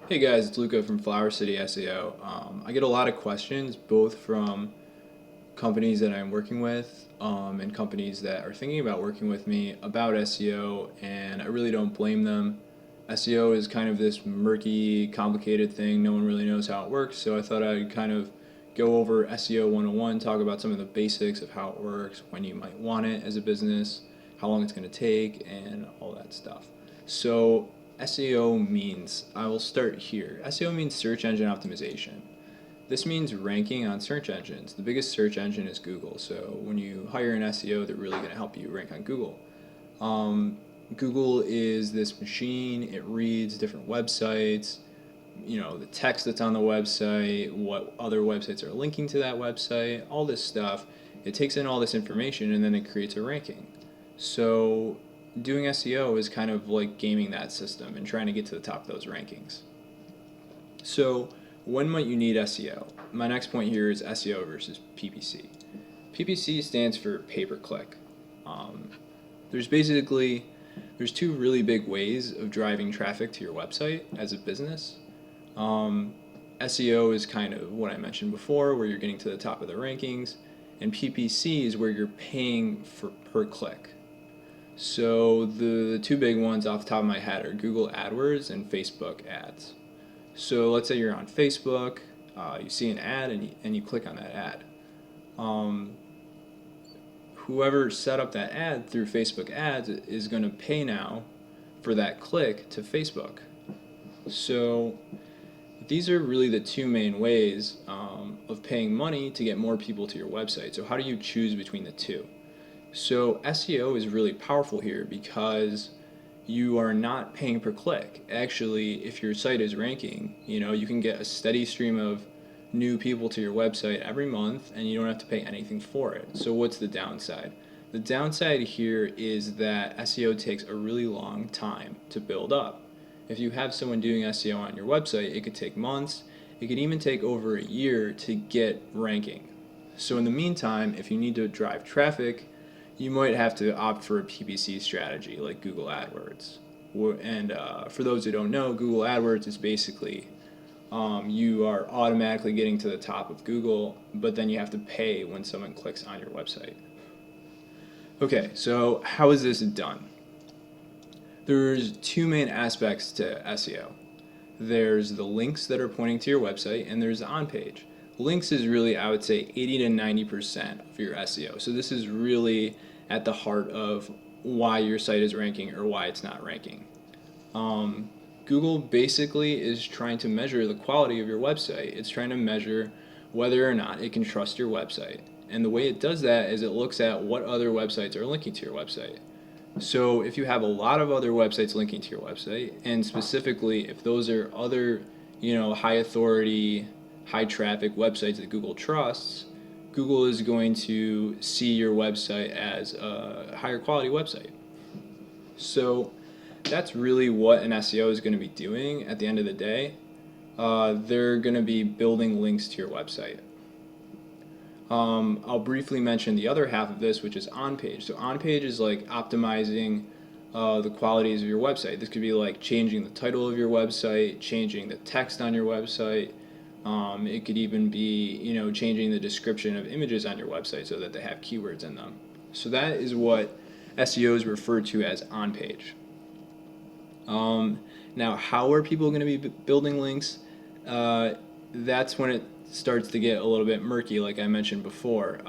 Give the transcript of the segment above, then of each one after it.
Hey guys, it's Luca from Flower City SEO. I get a lot of questions both from companies that I'm working with and companies that are thinking about working with me about SEO, and I really don't blame them. SEO is kind of this murky, complicated thing. No one really knows how it works, so I thought I'd kind of go over SEO 101, talk about some of the basics of how it works, when you might want it as a business, how long it's going to take, and all that stuff. So, SEO means, I will start here. SEO means search engine optimization. This means ranking on search engines. The biggest search engine is Google, so when you hire an SEO, they're really going to help you rank on Google. Um, Google is this machine, it reads different websites, the text that's on the website, what other websites are linking to that website, all this stuff. It takes in all this information and then it creates a ranking. So doing SEO is kind of like gaming that system and trying to get to the top of those rankings. So when might you need SEO? My next point here is SEO versus PPC. PPC stands for pay per click. Um, there's basically there's two really big ways of driving traffic to your website as a business. Um, SEO is kind of what I mentioned before, where you're getting to the top of the rankings, and PPC is where you're paying for per click. So the two big ones off the top of my head are Google AdWords and Facebook ads. So let's say you're on Facebook, you see an ad and you click on that ad. Um, Whoever set up that ad through Facebook ads is going to pay now for that click to Facebook. So these are really the two main ways of paying money to get more people to your website. So how do you choose between the two? So SEO is really powerful here because you are not paying per click. Actually, if your site is ranking, you can get a steady stream of new people to your website every month and you don't have to pay anything for it. So what's the downside? The downside here is that SEO takes a really long time to build up. If you have someone doing SEO on your website, it could take months. It could even take over a year to get ranking. So in the meantime, if you need to drive traffic, you might have to opt for a PPC strategy like Google AdWords. And for those who don't know, Google AdWords is basically you are automatically getting to the top of Google, but then you have to pay when someone clicks on your website. Okay, so how is this done? There's two main aspects to SEO. There's the links that are pointing to your website, and there's the on page. Links is really, I would say, 80 to 90% of your SEO. So this is really at the heart of why your site is ranking or why it's not ranking. Um, Google basically is trying to measure the quality of your website. It's trying to measure whether or not it can trust your website. And the way it does that is it looks at what other websites are linking to your website. So if you have a lot of other websites linking to your website, and specifically if those are other, high authority, high traffic websites that Google trusts, Google is going to see your website as a higher quality website. So that's really what an SEO is going to be doing at the end of the day. They're going to be building links to your website. I'll briefly mention the other half of this, which is on page. So on page is like optimizing the qualities of your website. This could be like changing the title of your website, changing the text on your website. It could even be, changing the description of images on your website so that they have keywords in them. So that is what SEO is referred to as on page. Now, how are people going to be building links? That's when it starts to get a little bit murky, like I mentioned before.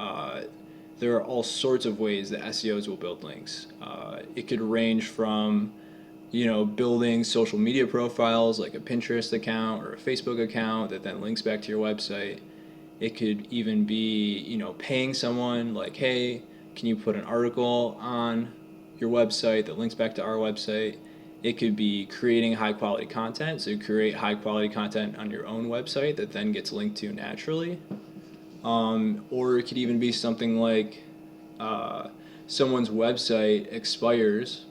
There are all sorts of ways that SEOs will build links. It could range from, building social media profiles like a Pinterest account or a Facebook account that then links back to your website. It could even be, paying someone like, hey, can you put an article on your website that links back to our website? It could be creating high quality content. So you create high quality content on your own website that then gets linked to naturally. Or it could even be something like uh, someone's website expires,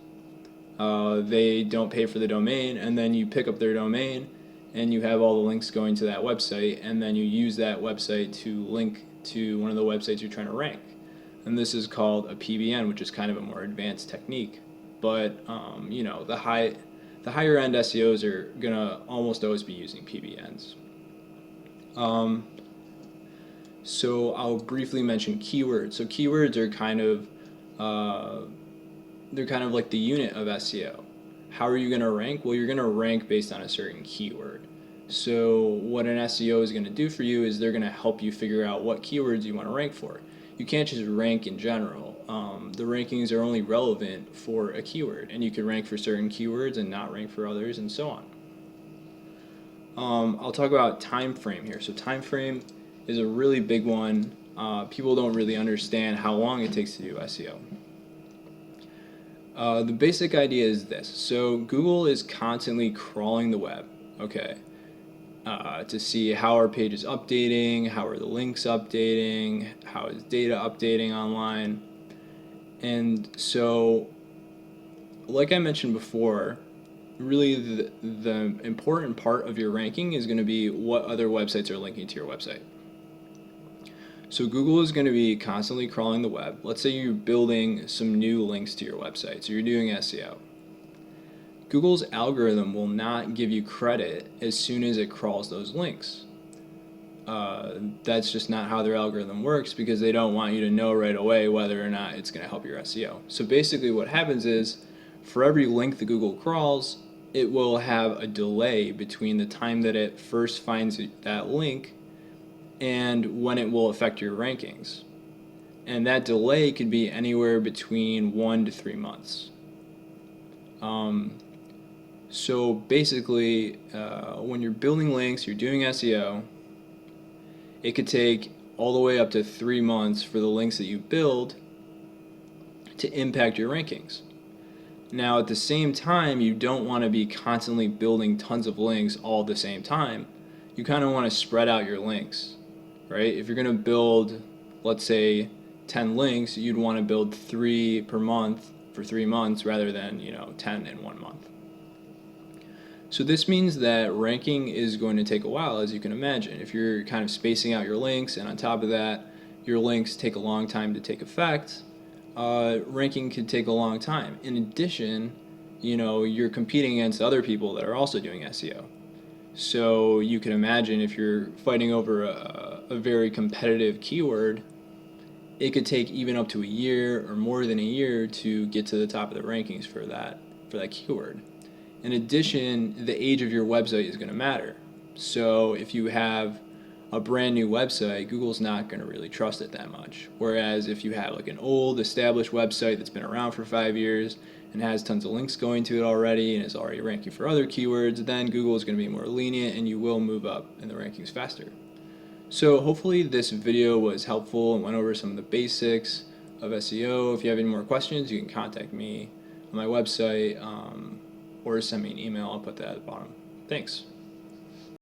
they don't pay for the domain, and then you pick up their domain and you have all the links going to that website, and then you use that website to link to one of the websites you're trying to rank. And this is called a PBN, which is kind of a more advanced technique. But the higher end SEOs are gonna almost always be using PBNs. So I'll briefly mention keywords. So keywords are they're kind of like the unit of SEO. How are you going to rank? Well, you're going to rank based on a certain keyword. So what an SEO is going to do for you is they're going to help you figure out what keywords you want to rank for. You can't just rank in general. The rankings are only relevant for a keyword, and you can rank for certain keywords and not rank for others, and so on. I'll talk about time frame here. So time frame is a really big one. People don't really understand how long it takes to do SEO. The basic idea is this. So Google is constantly crawling the web, okay, to see how our page is updating, how are the links updating, how is data updating online. And so, like I mentioned before, really the important part of your ranking is going to be what other websites are linking to your website. So Google is going to be constantly crawling the web. Let's say you're building some new links to your website, so you're doing SEO. Google's algorithm will not give you credit as soon as it crawls those links. That's just not how their algorithm works, because they don't want you to know right away whether or not it's going to help your SEO. So basically what happens is, for every link that Google crawls, it will have a delay between the time that it first finds that link and when it will affect your rankings. And that delay could be anywhere between 1 to 3 months. So basically, when you're building links, you're doing SEO, it could take all the way up to 3 months for the links that you build to impact your rankings. Now, at the same time, you don't want to be constantly building tons of links all at the same time. You kind of want to spread out your links, right? If you're going to build, let's say, 10 links, you'd want to build 3 per month for 3 months rather than, 10 in 1 month. So this means that ranking is going to take a while, as you can imagine. If you're kind of spacing out your links, and on top of that, your links take a long time to take effect, ranking could take a long time. In addition, you're competing against other people that are also doing SEO. So you can imagine if you're fighting over a very competitive keyword, it could take even up to a year or more than a year to get to the top of the rankings for that keyword. In addition, the age of your website is going to matter. So if you have a brand new website, Google's not going to really trust it that much. Whereas if you have like an old established website that's been around for 5 years and has tons of links going to it already and is already ranking for other keywords, then Google is going to be more lenient and you will move up in the rankings faster. So hopefully this video was helpful and went over some of the basics of SEO. If you have any more questions, you can contact me on my website or send me an email. I'll put that at the bottom. Thanks.